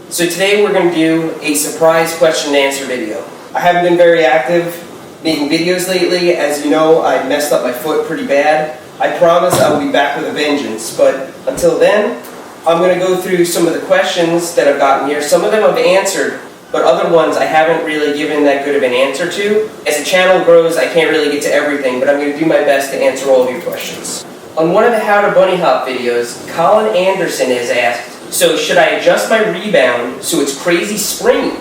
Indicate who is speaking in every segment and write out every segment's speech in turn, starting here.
Speaker 1: So today we're going to do a surprise question and answer video. I haven't been very active making videos lately. As you know, I messed up my foot pretty bad. I promise I will be back with a vengeance, but until then, I'm going to go through some of the questions that I've gotten here. Some of them I've answered, but other ones I haven't really given that good of an answer to. As the channel grows, I can't really get to everything, but I'm going to do my best to answer all of your questions. On one of the How to Bunny Hop videos, Colin Anderson has asked, so should I adjust my rebound so it's crazy springy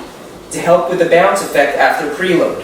Speaker 1: to help with the bounce effect after preload?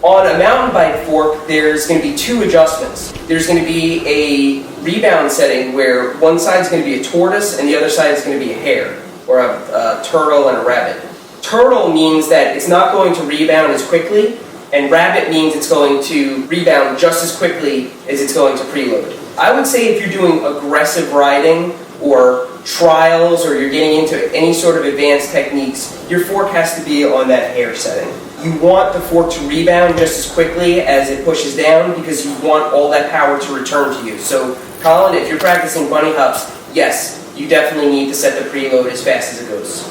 Speaker 1: On a mountain bike fork, there's going to be two adjustments. There's going to be a rebound setting where one side is going to be a tortoise and the other side is going to be a hare, or a turtle and a rabbit. Turtle means that it's not going to rebound as quickly, and rabbit means it's going to rebound just as quickly as it's going to preload. I would say if you're doing aggressive riding or trials, or you're getting into any sort of advanced techniques, your fork has to be on that hare setting. You want the fork to rebound just as quickly as it pushes down because you want all that power to return to you. So, Colin, if you're practicing bunny hops, yes, you definitely need to set the preload as fast as it goes.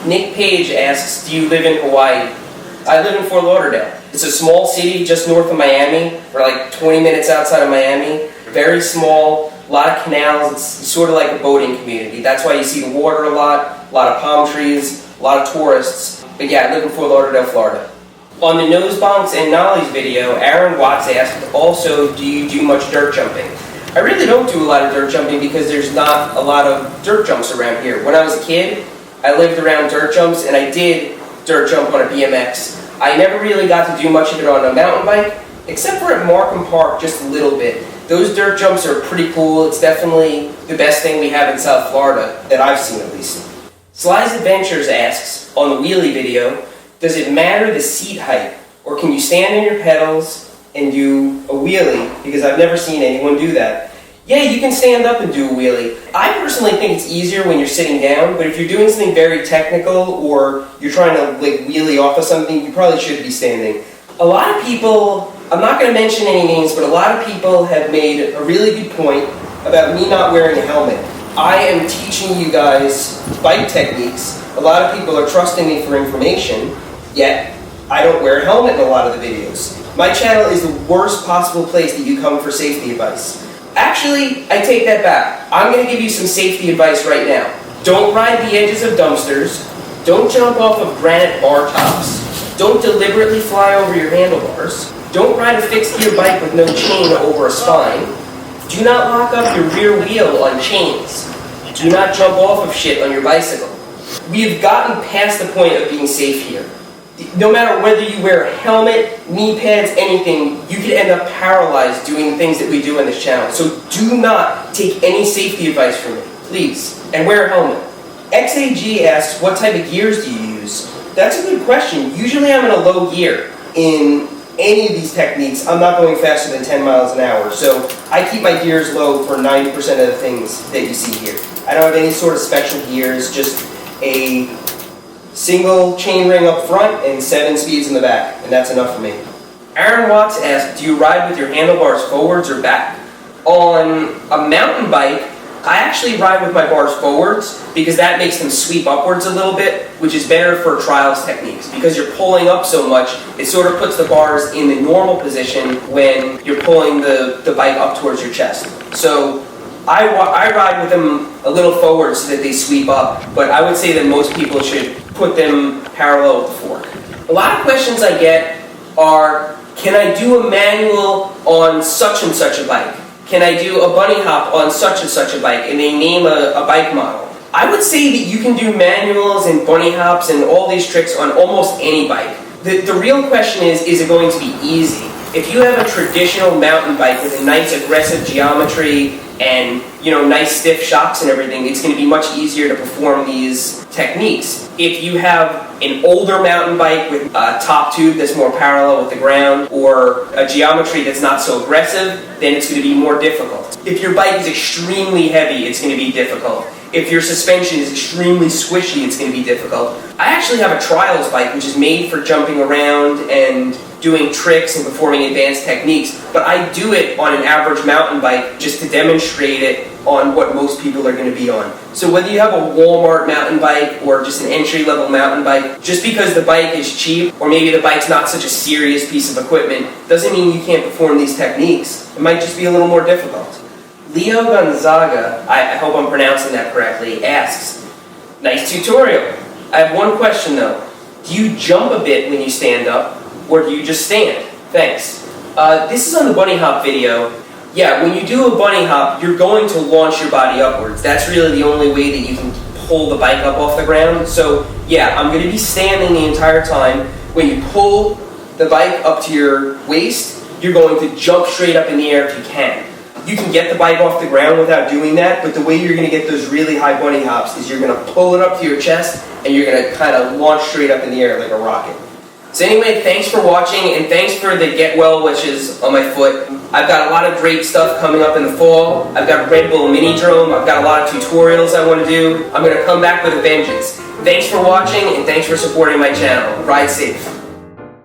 Speaker 1: Nick Page asks, do you live in Hawaii? I live in Fort Lauderdale. It's a small city just north of Miami, or like 20 minutes outside of Miami. Very small. A lot of canals, it's sort of like a boating community. That's why you see the water a lot of palm trees, a lot of tourists. But yeah, I live in Fort Lauderdale, Florida. On the Nose Bonks and Nollies video, Aaron Watts asked, also, do you do much dirt jumping? I really don't do a lot of dirt jumping because there's not a lot of dirt jumps around here. When I was a kid, I lived around dirt jumps and I did dirt jump on a BMX. I never really got to do much of it on a mountain bike, except for at Markham Park just a little bit. Those dirt jumps are pretty cool. It's definitely the best thing we have in South Florida, that I've seen at least. Sly's Adventures asks, on the Wheelie video, does it matter the seat height, or can you stand on your pedals and do a wheelie? Because I've never seen anyone do that. Yeah, you can stand up and do a wheelie. I personally think it's easier when you're sitting down, but if you're doing something very technical, or you're trying to like wheelie off of something, you probably should be standing. A lot of people, I'm not going to mention any names, but a lot of people have made a really good point about me not wearing a helmet. I am teaching you guys bike techniques. A lot of people are trusting me for information, yet I don't wear a helmet in a lot of the videos. My channel is the worst possible place that you come for safety advice. Actually, I take that back. I'm going to give you some safety advice right now. Don't ride the edges of dumpsters. Don't jump off of granite bar tops. Don't deliberately fly over your handlebars. Don't ride a fixed gear bike with no chain over a spine. Do not lock up your rear wheel on chains. Do not jump off of shit on your bicycle. We have gotten past the point of being safe here. No matter whether you wear a helmet, knee pads, anything, you could end up paralyzed doing the things that we do on this channel. So do not take any safety advice from me, please. And wear a helmet. XAG asks, what type of gears do you use? That's a good question. Usually I'm in a low gear. In any of these techniques, I'm not going faster than 10 miles an hour. So I keep my gears low for 90% of the things that you see here. I don't have any sort of special gears, just a single chain ring up front and 7 speeds in the back, and that's enough for me. Aaron Watts asked, do you ride with your handlebars forwards or back? On a mountain bike, I actually ride with my bars forwards because that makes them sweep upwards a little bit, which is better for trials techniques. Because you're pulling up so much, it sort of puts the bars in the normal position when you're pulling the bike up towards your chest. So I ride with them a little forward so that they sweep up, but I would say that most people should put them parallel with the fork. A lot of questions I get are, can I do a manual on such and such a bike? Can I do a bunny hop on such and such a bike? And they name a bike model. I would say that you can do manuals and bunny hops and all these tricks on almost any bike. The real question is it going to be easy? If you have a traditional mountain bike with a nice aggressive geometry and nice stiff shocks and everything, it's going to be much easier to perform these techniques. If you have an older mountain bike with a top tube that's more parallel with the ground, or a geometry that's not so aggressive, then it's going to be more difficult. If your bike is extremely heavy, it's going to be difficult. If your suspension is extremely squishy, it's going to be difficult. I actually have a trials bike which is made for jumping around and doing tricks and performing advanced techniques, but I do it on an average mountain bike just to demonstrate it on what most people are going to be on. So whether you have a Walmart mountain bike or just an entry-level mountain bike, just because the bike is cheap or maybe the bike's not such a serious piece of equipment doesn't mean you can't perform these techniques. It might just be a little more difficult. Leo Gonzaga, I hope I'm pronouncing that correctly, asks, nice tutorial. I have one question though. Do you jump a bit when you stand up, or do you just stand? Thanks. This is on the bunny hop video. Yeah, when you do a bunny hop, you're going to launch your body upwards. That's really the only way that you can pull the bike up off the ground. So yeah, I'm going to be standing the entire time. When you pull the bike up to your waist, you're going to jump straight up in the air if you can. You can get the bike off the ground without doing that, but the way you're going to get those really high bunny hops is you're going to pull it up to your chest and you're going to kind of launch straight up in the air like a rocket. So anyway, thanks for watching, and thanks for the get well wishes on my foot. I've got a lot of great stuff coming up in the fall. I've got Red Bull Mini Drome. I've got a lot of tutorials I want to do. I'm going to come back with a vengeance. Thanks for watching, and thanks for supporting my channel. Ride safe.